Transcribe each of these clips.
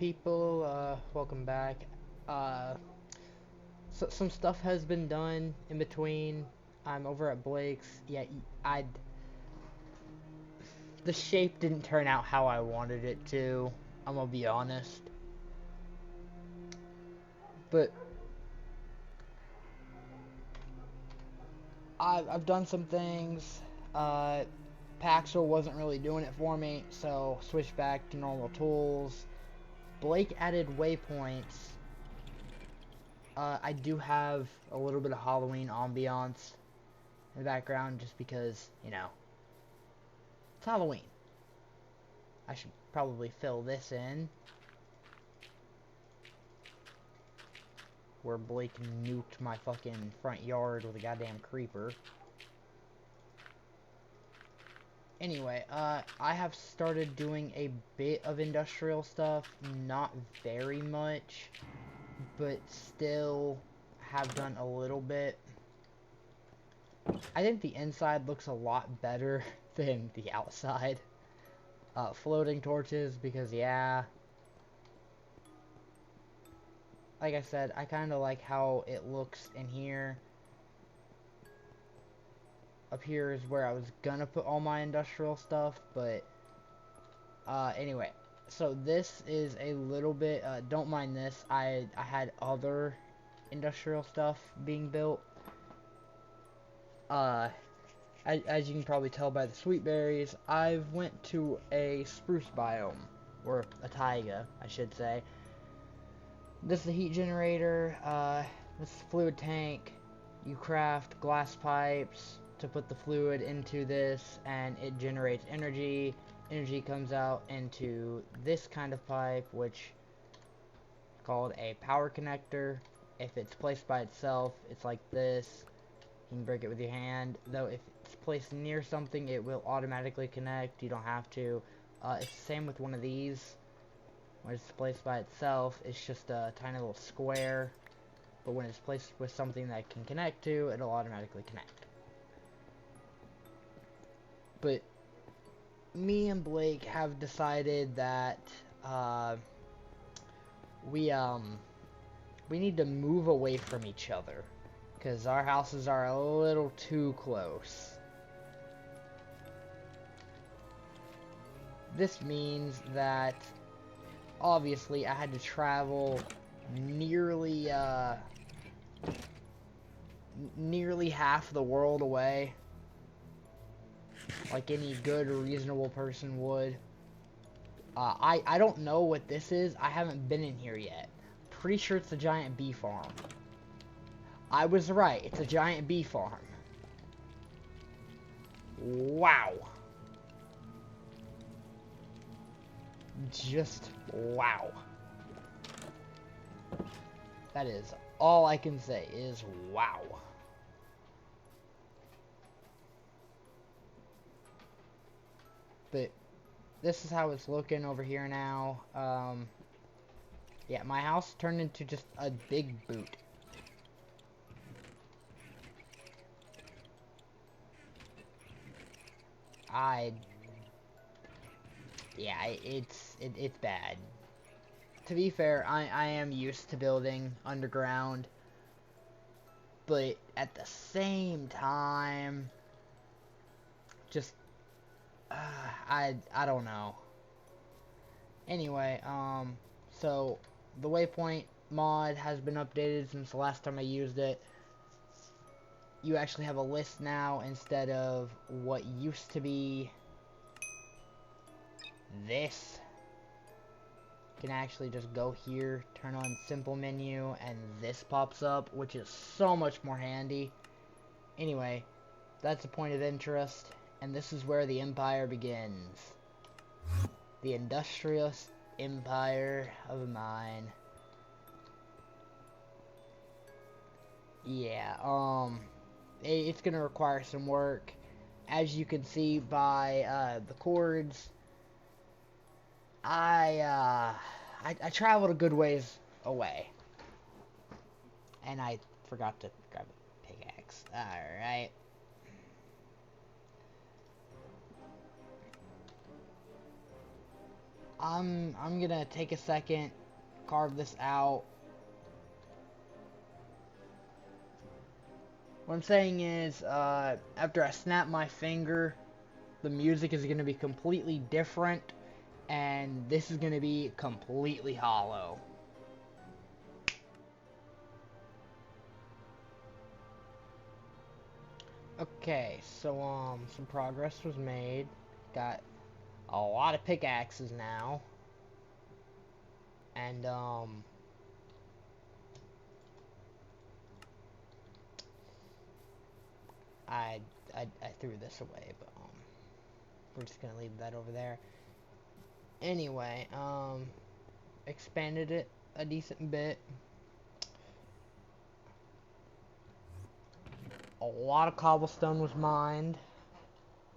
people? Welcome back. Uh, some stuff has been done in between. I'm over at Blake's. Yeah, I the shape didn't turn out how I wanted it to. I'm gonna be honest. But I've done some things. Uh, Paxel wasn't really doing it for me, so switched back to normal tools. Blake added waypoints. I do have a little bit of Halloween ambiance in the background just because, it's Halloween. I should probably fill this in. Where Blake nuked my fucking front yard with a goddamn creeper. Anyway, I have started doing a bit of industrial stuff. Not very much, but still have done a little bit. I think the inside looks a lot better than the outside. Floating torches, because yeah, like I said, I kind of like how it looks in here. Up here is where I was gonna put all my industrial stuff, but anyway, so this is a little bit, don't mind this, I had other industrial stuff being built. As you can probably tell by the sweet berries, I've went to a spruce biome, or a taiga, I should say. This is the heat generator, this is the fluid tank. You craft glass pipes to put the fluid into this, and it generates energy. Energy comes out into this kind of pipe, which is called a power connector. If it's placed by itself, it's like this. You can break it with your hand, though if it's placed near something, it will automatically connect. You don't have to. It's the same with one of these. When it's placed by itself, it's just a tiny little square. But when it's placed with something that it can connect to, it'll automatically connect. But me and Blake have decided that we need to move away from each other, because our houses are a little too close. This means that obviously I had to travel nearly half the world away, like any good reasonable person would. I don't know what this is. I haven't been in here yet. Pretty sure it's a giant bee farm. I was right. It's a giant bee farm. Wow. Just wow. That is all I can say is wow. But this is how it's looking over here now. Yeah, my house turned into just a big boot. Yeah, it's bad. To be fair, I am used to building underground, but at the same time, just I don't know. Anyway, so the waypoint mod has been updated since the last time I used it. You actually have a list now instead of what used to be this. You can actually just go here, turn on simple menu, and this pops up, which is so much more handy. Anyway, that's a point of interest, and this is where the empire begins. The industrious empire of mine. Yeah, it's gonna require some work. As you can see by the cords, I traveled a good ways away, and I forgot to grab a pickaxe. Alright. I'm gonna take a second, carve this out. What I'm saying is, after I snap my finger, the music is gonna be completely different, and this is gonna be completely hollow. Okay, so some progress was made. Got a lot of pickaxes now. And I I threw this away, but we're just gonna leave that over there. Anyway, expanded it a decent bit. A lot of cobblestone was mined,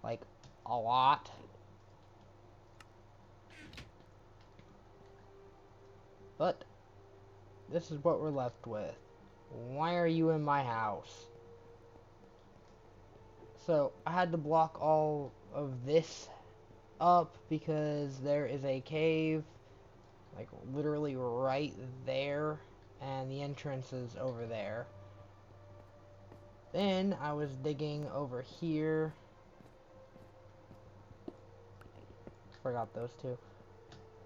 like a lot. But this is what we're left with. Why are you in my house? So I had to block all of this up because there is a cave, like literally right there, and the entrance is over there. Then I was digging over here. Forgot those two.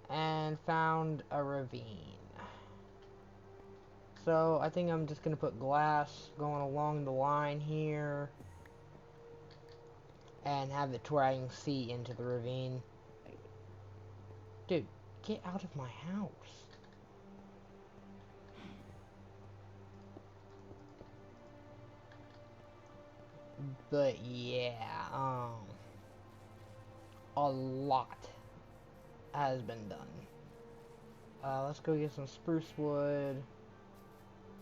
And found a ravine. So I think I'm just gonna put glass going along the line here and have it to where I can see into the ravine. Dude, get out of my house. But yeah, a lot has been done. Let's go get some spruce wood,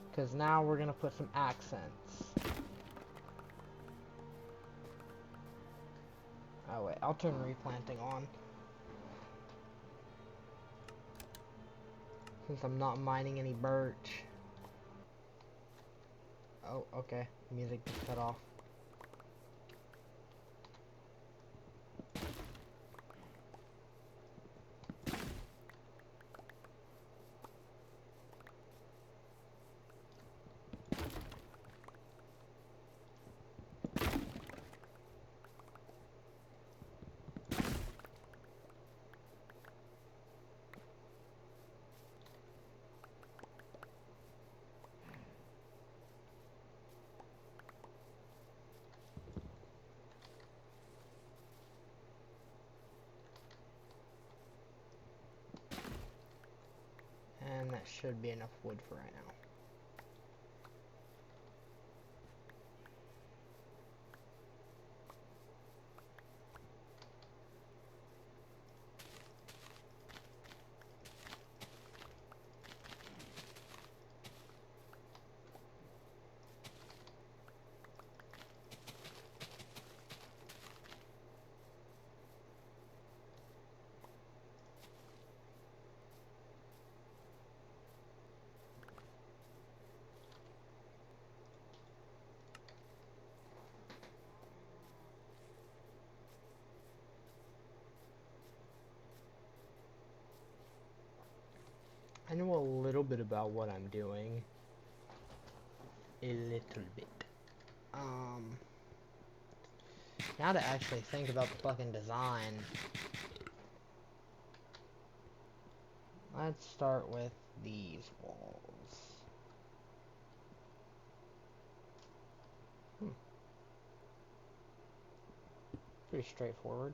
because now we're gonna put some accents. Oh wait, I'll turn replanting on, since I'm not mining any birch. Oh, okay, music just cut off. And that should be enough wood for right now. I know a little bit about what I'm doing. A little bit. Now to actually think about the fucking design. Let's start with these walls. Pretty straightforward.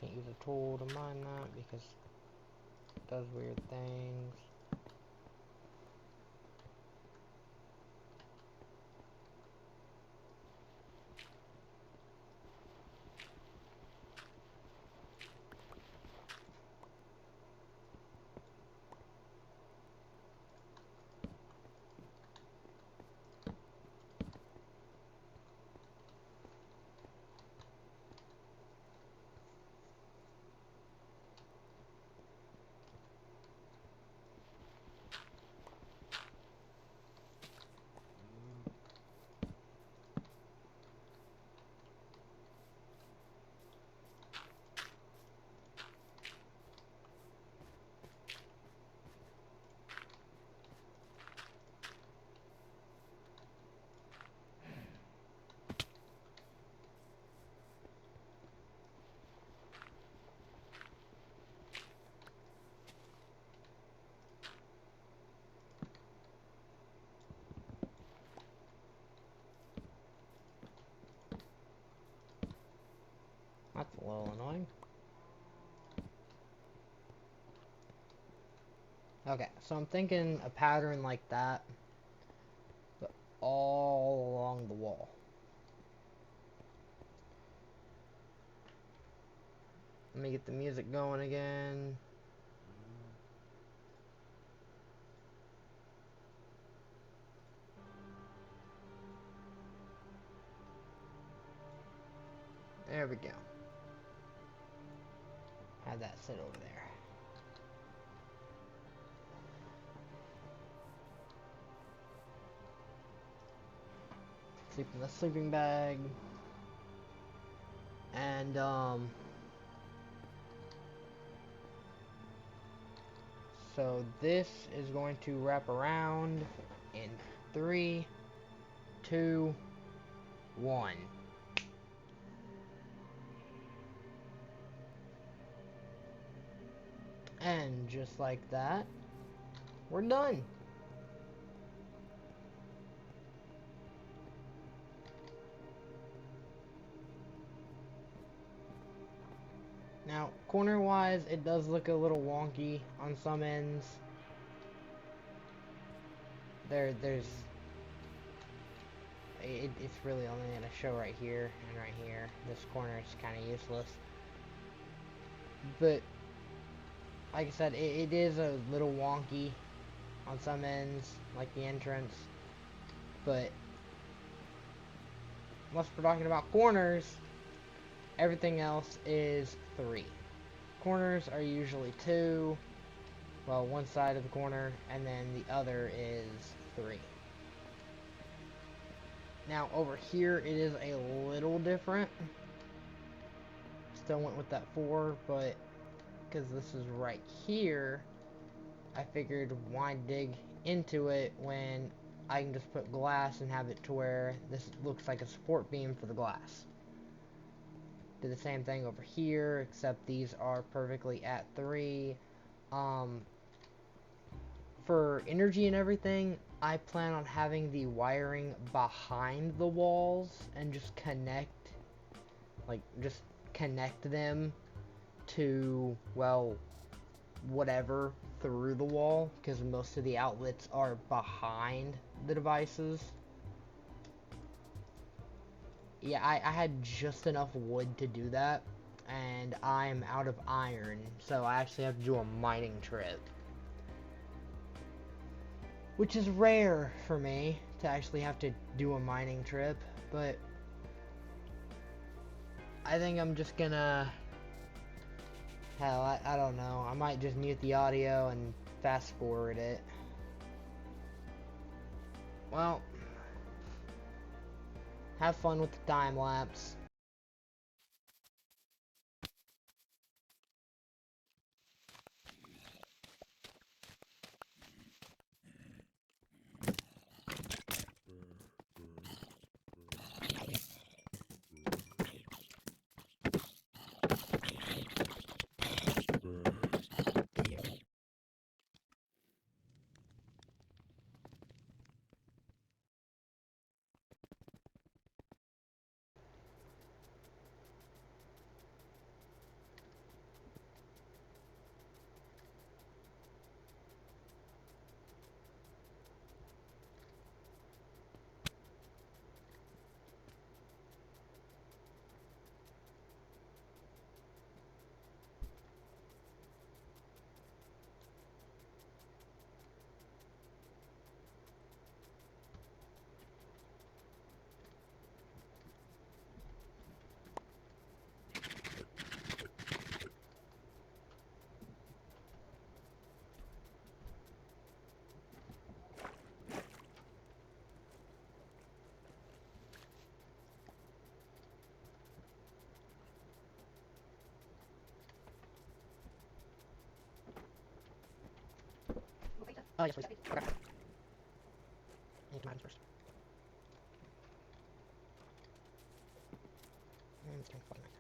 Can't use a tool to mine that because it does weird things. That's a little annoying. Okay, so I'm thinking a pattern like that, but all along the wall. Let me get the music going again. There we go. Have that sit over there. Sleep in the sleeping bag. And, so this is going to wrap around in 3, 2, 1. And just like that, we're done. Now, corner-wise, it does look a little wonky on some ends. It's really only going to show right here and right here. This corner is kind of useless. But, like I said, it is a little wonky on some ends, like the entrance. But, unless we're talking about corners, everything else is 3. Corners are usually 2. Well, one side of the corner, and then the other is 3. Now, over here, it is a little different. Still went with that 4, but because this is right here, I figured why dig into it when I can just put glass and have it to where this looks like a support beam for the glass. Did the same thing over here, except these are perfectly at 3. For energy and everything, I plan on having the wiring behind the walls and just connect them to, well, whatever through the wall, because most of the outlets are behind the devices. Yeah, I had just enough wood to do that, and I'm out of iron, so I actually have to do a mining trip. Which is rare for me, to actually have to do a mining trip, but I think I'm just gonna, hell, I don't know, I might just mute the audio and fast forward it. Well, have fun with the time lapse. Oh, yes, please. Okay. I need to mine first. And it's kind of fucking nice.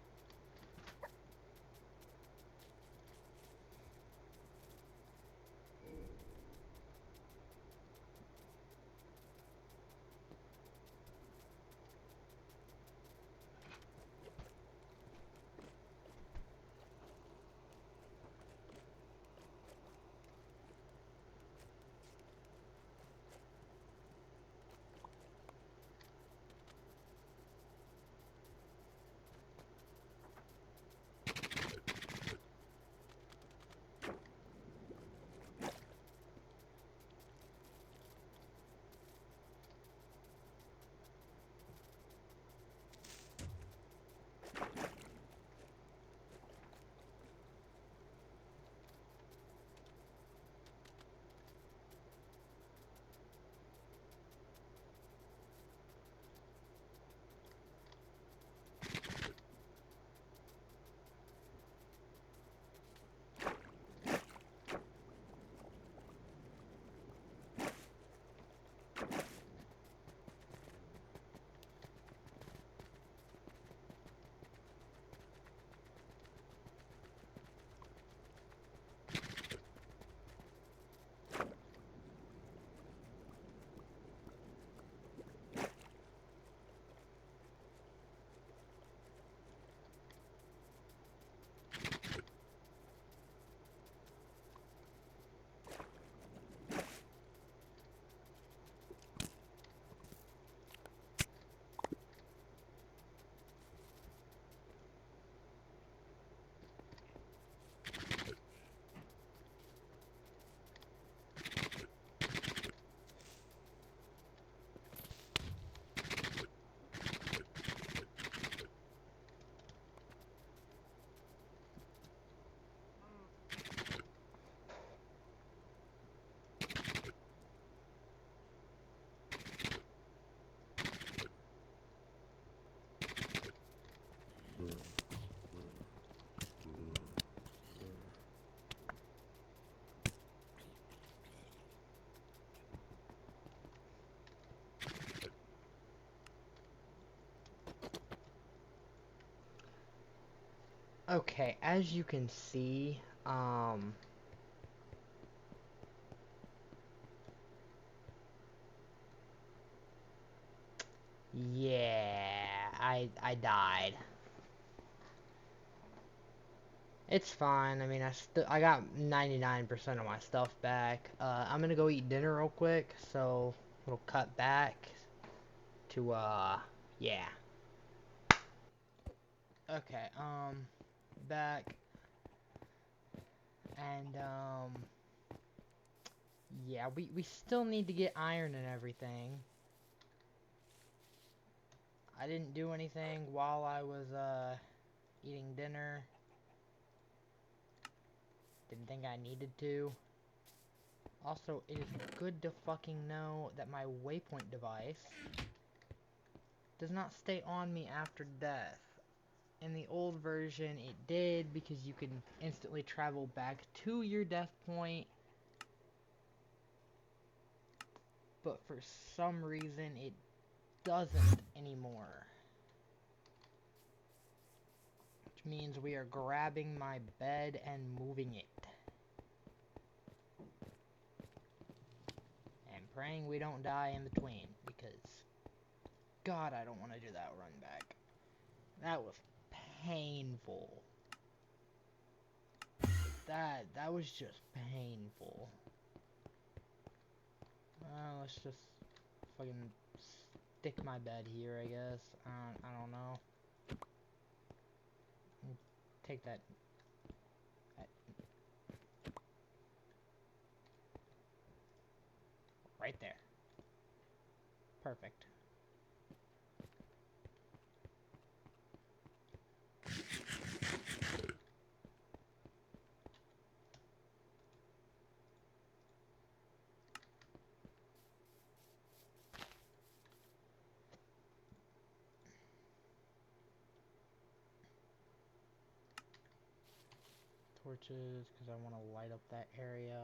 Okay, as you can see, yeah, I died. It's fine. I mean, I got 99% of my stuff back. I'm gonna go eat dinner real quick, so we'll cut back to yeah. Okay, back and yeah, we still need to get iron and everything. I didn't do anything while I was eating dinner. Didn't think I needed to. Also, it is good to fucking know that my waypoint device does not stay on me after death. In the old version, it did, because you can instantly travel back to your death point. But for some reason, it doesn't anymore. Which means we are grabbing my bed and moving it. And praying we don't die in between, because God, I don't want to do that run back. That was painful. That was just painful. Let's just fucking stick my bed here, I guess. I don't know. Take that. Right there. Perfect. Torches, because I want to light up that area.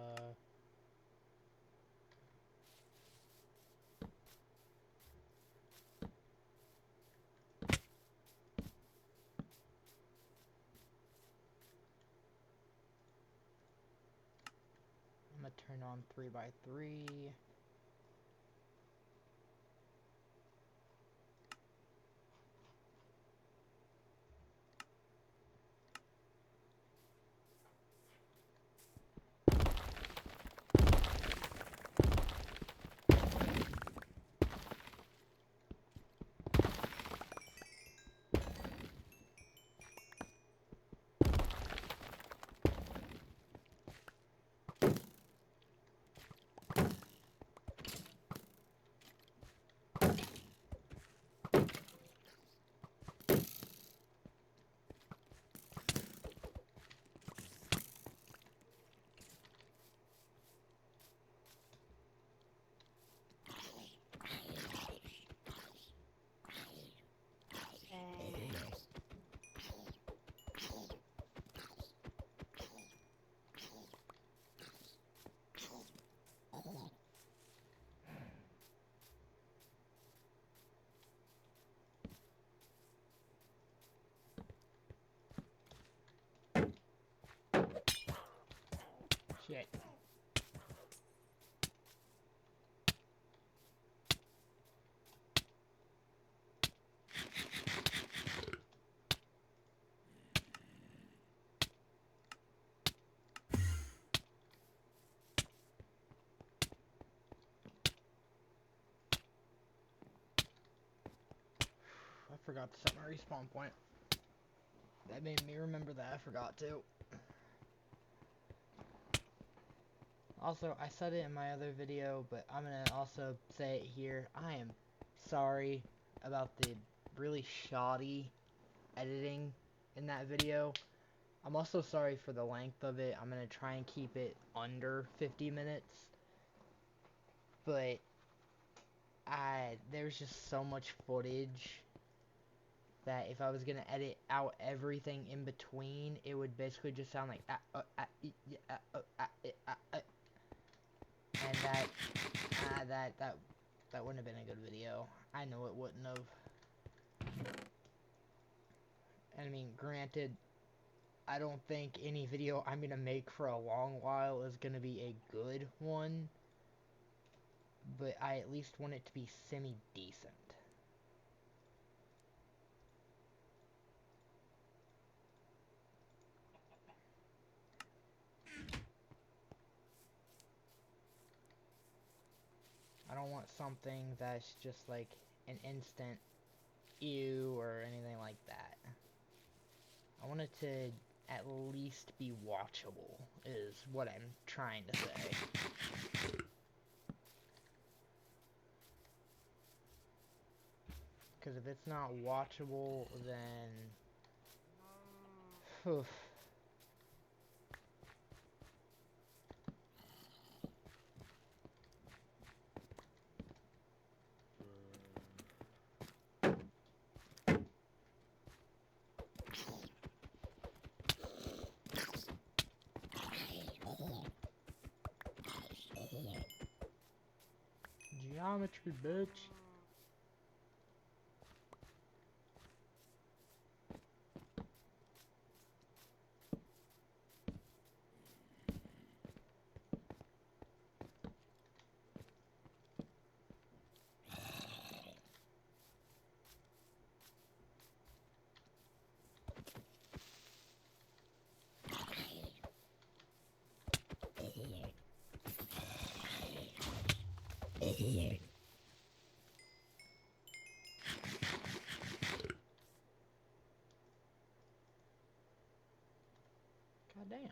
I'm going to turn on 3x3. Shit. I forgot to set my respawn point. That made me remember that I forgot to. Also, I said it in my other video, but I'm gonna also say it here. I am sorry about the really shoddy editing in that video. I'm also sorry for the length of it. I'm gonna try and keep it under 50 minutes. But there's just so much footage that if I was gonna edit out everything in between, it would basically just sound like and that wouldn't have been a good video. I know it wouldn't have. I mean, granted, I don't think any video I'm gonna make for a long while is gonna be a good one, but I at least want it to be semi-decent. I don't want something that's just like an instant ew or anything like that. I want it to at least be watchable, is what I'm trying to say. Because if it's not watchable, then... Oof. Geometry, bitch. God damn.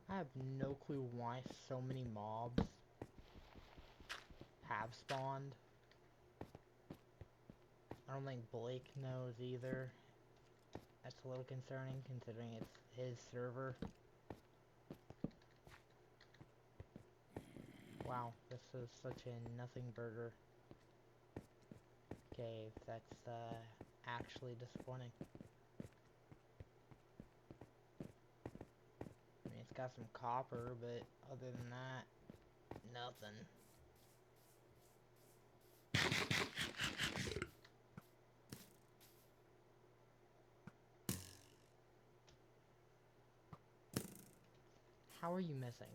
I have no clue why so many mobs have spawned. I don't think Blake knows either. That's a little concerning considering it's his server. Wow, this is such a nothing burger cave. That's actually disappointing. I mean, it's got some copper, but other than that, nothing. How are you missing?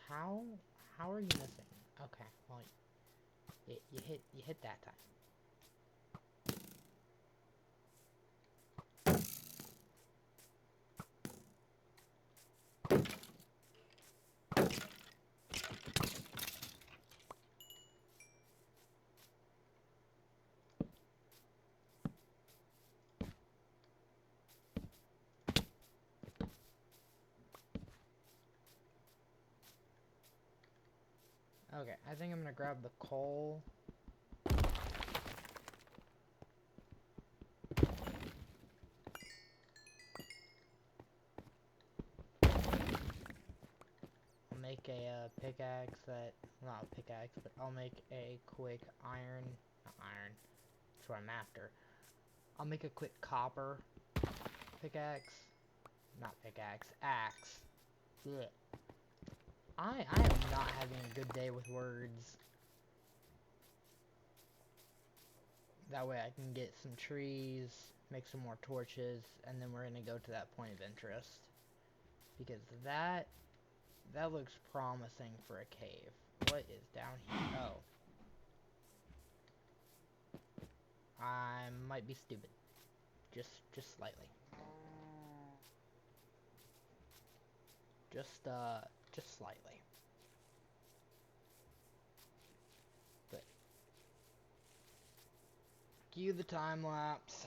How are you missing? Okay, well, you hit that time. Okay, I think I'm gonna grab the coal. I'll make a pickaxe that, not a pickaxe, but I'll make a quick iron, not iron, that's what I'm after. I'll make a quick copper pickaxe, not pickaxe, axe. Blech. I am not having a good day with words. That way I can get some trees, make some more torches, and then we're gonna go to that point of interest. Because that looks promising for a cave. What is down here? Oh. I might be stupid. Just slightly. Just slightly. But cue the time lapse.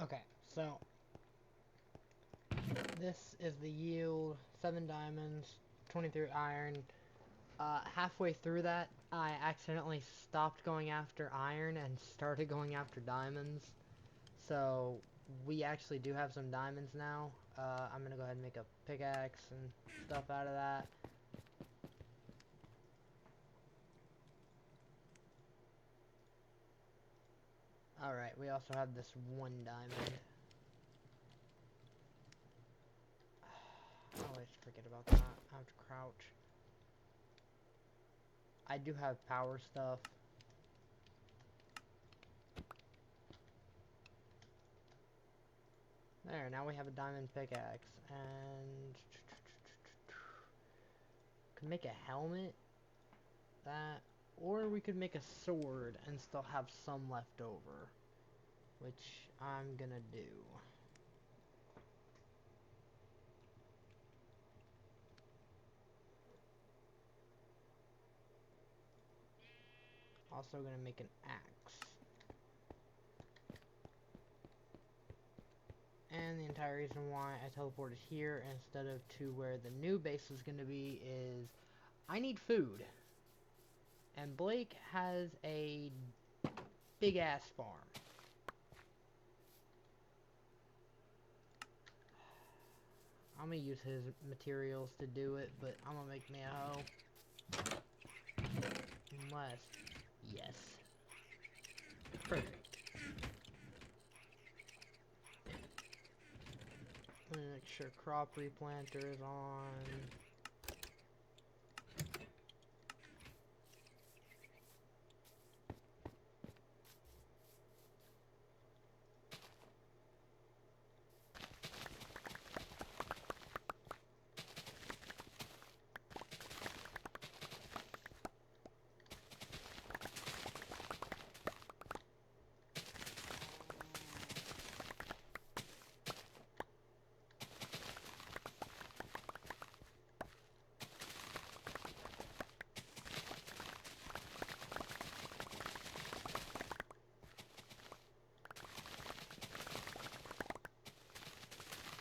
Okay, so this is the yield, 7 diamonds, 23 iron. Halfway through that, I accidentally stopped going after iron and started going after diamonds. So we actually do have some diamonds now. I'm gonna go ahead and make a pickaxe and stuff out of that. Alright, we also have this 1 diamond. I always forget about that. I have to crouch. I do have power stuff. There, now we have a diamond pickaxe. And could make a helmet. That. Or we could make a sword and still have some left over. Which I'm gonna do. Also gonna make an axe. And the entire reason why I teleported here instead of to where the new base is gonna be is I need food. And Blake has a big ass farm. I'm gonna use his materials to do it, but I'm gonna make me a hoe. Unless, yes. Perfect. I'm gonna make sure crop replanter is on.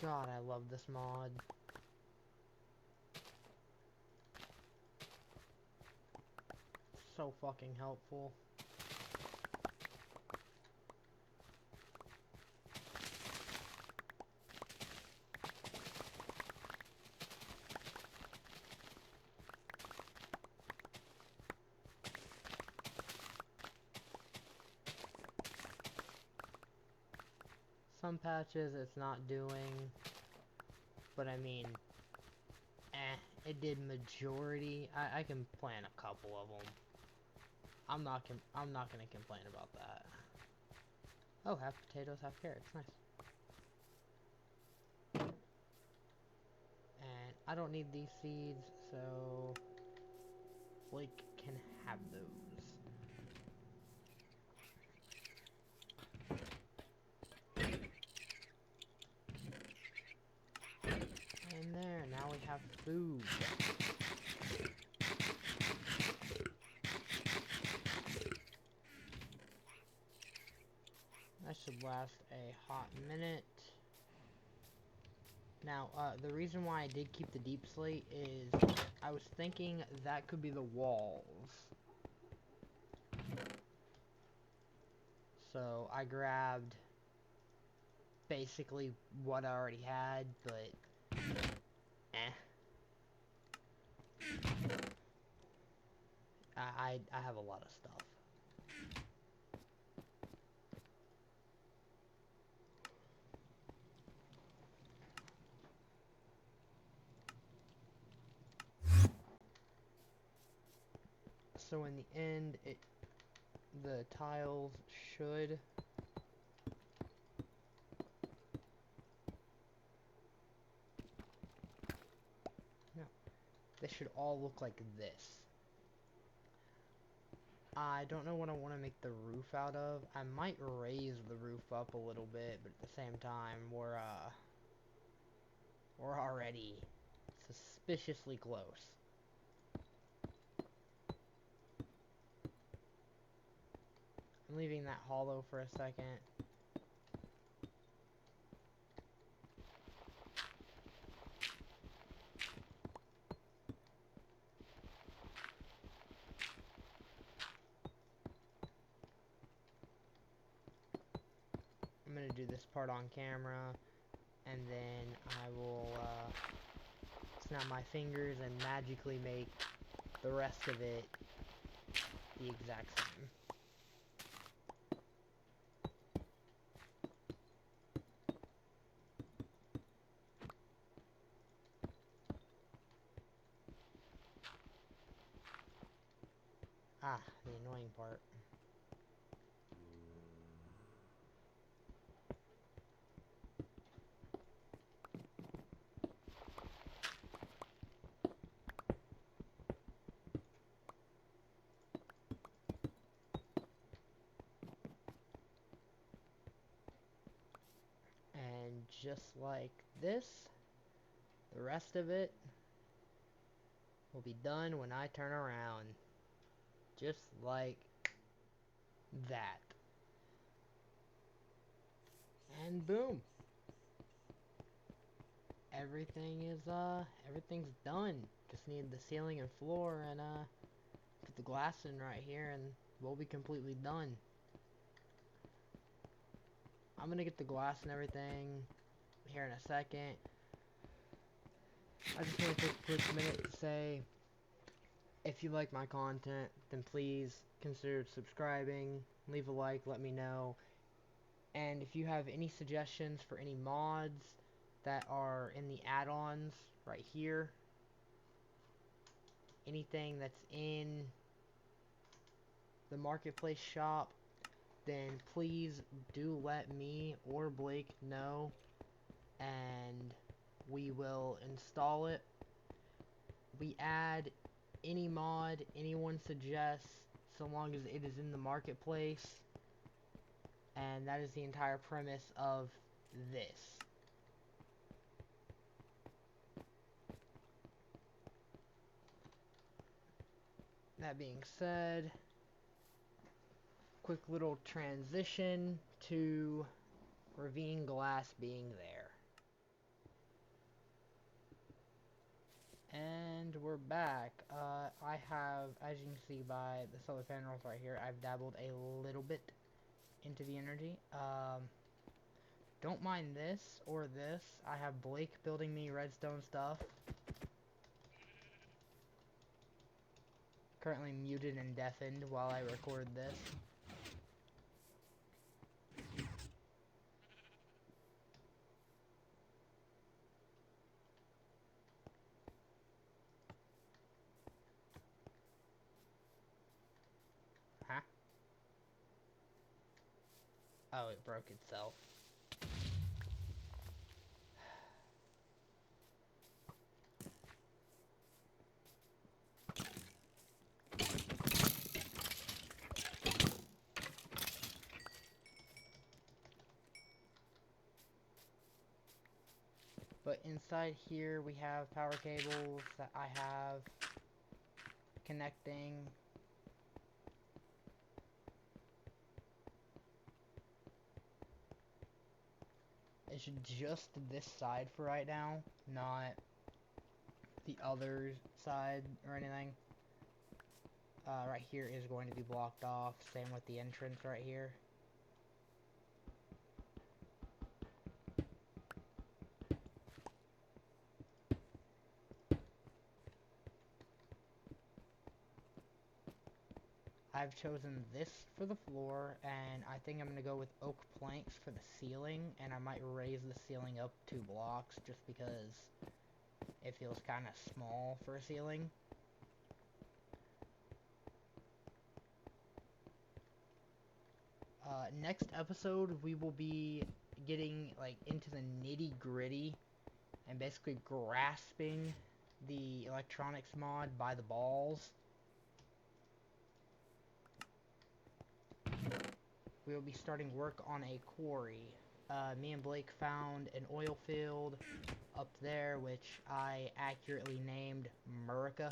God, I love this mod. So fucking helpful. Some patches it's not doing, but I mean, it did majority. I can plant a couple of them. I'm not gonna complain about that. Oh, half potatoes, half carrots, nice. And I don't need these seeds, so Blake can have those. And there, now we have food. That should last a hot minute. Now, the reason why I did keep the deep slate is I was thinking that could be the walls. So I grabbed basically what I already had, but I have a lot of stuff. So in the end, the tiles should they should all look like this. I don't know what I want to make the roof out of. I might raise the roof up a little bit, but at the same time, we're already suspiciously close. I'm leaving that hollow for a second. going to do this part on camera, and then I will snap my fingers and magically make the rest of it the exact same. Ah, the annoying part. And just like this, the rest of it will be done when I turn around. Just like that. And boom. Everything's done. Just need the ceiling and floor and put the glass in right here and we'll be completely done. I'm gonna get the glass and everything here in a second. I just want to take a quick minute to say, if you like my content, then please consider subscribing, leave a like, let me know. And if you have any suggestions for any mods that are in the add-ons right here, anything that's in the marketplace shop, then please do let me or Blake know, and we will install it. We add any mod anyone suggests, so long as it is in the marketplace, and that is the entire premise of this. That being said, quick little transition to ravine glass being there. And we're back. I have, as you can see by the solar panels right here, I've dabbled a little bit into the energy. Don't mind this or this. I have Blake building me redstone stuff. Currently muted and deafened while I record this. Huh? Oh, it broke itself. But inside here we have power cables that I have connecting. It's just this side for right now, not the other side or anything. Right here is going to be blocked off, same with the entrance right here. I've chosen this for the floor, and I think I'm going to go with oak planks for the ceiling, and I might raise the ceiling up 2 blocks just because it feels kind of small for a ceiling. Next episode, we will be getting like into the nitty-gritty and basically grasping the electronics mod by the balls. We will be starting work on a quarry. Me and Blake found an oil field up there, which I accurately named Murica,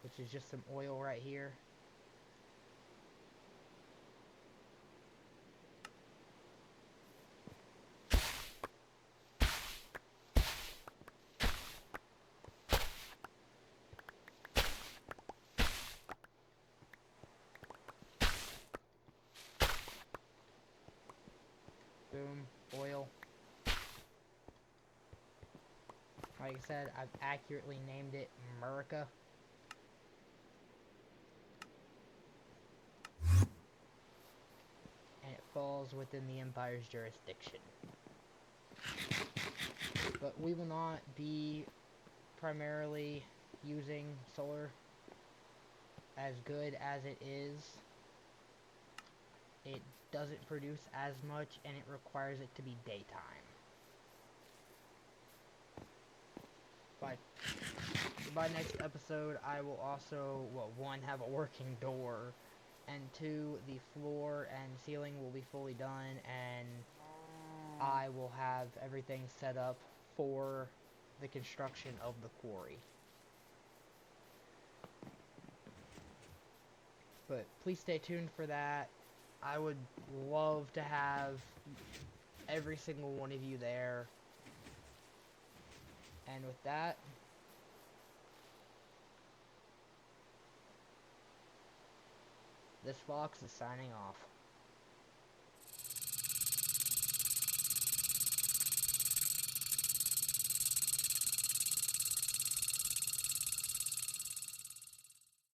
which is just some oil right here. Like I said, I've accurately named it America. And it falls within the Empire's jurisdiction. But we will not be primarily using solar. As good as it is, it doesn't produce as much, and it requires it to be daytime. By next episode, I will also, well, one, have a working door, and two, the floor and ceiling will be fully done, and I will have everything set up for the construction of the quarry. But please stay tuned for that. I would love to have every single one of you there. And with that, this Fox is signing off.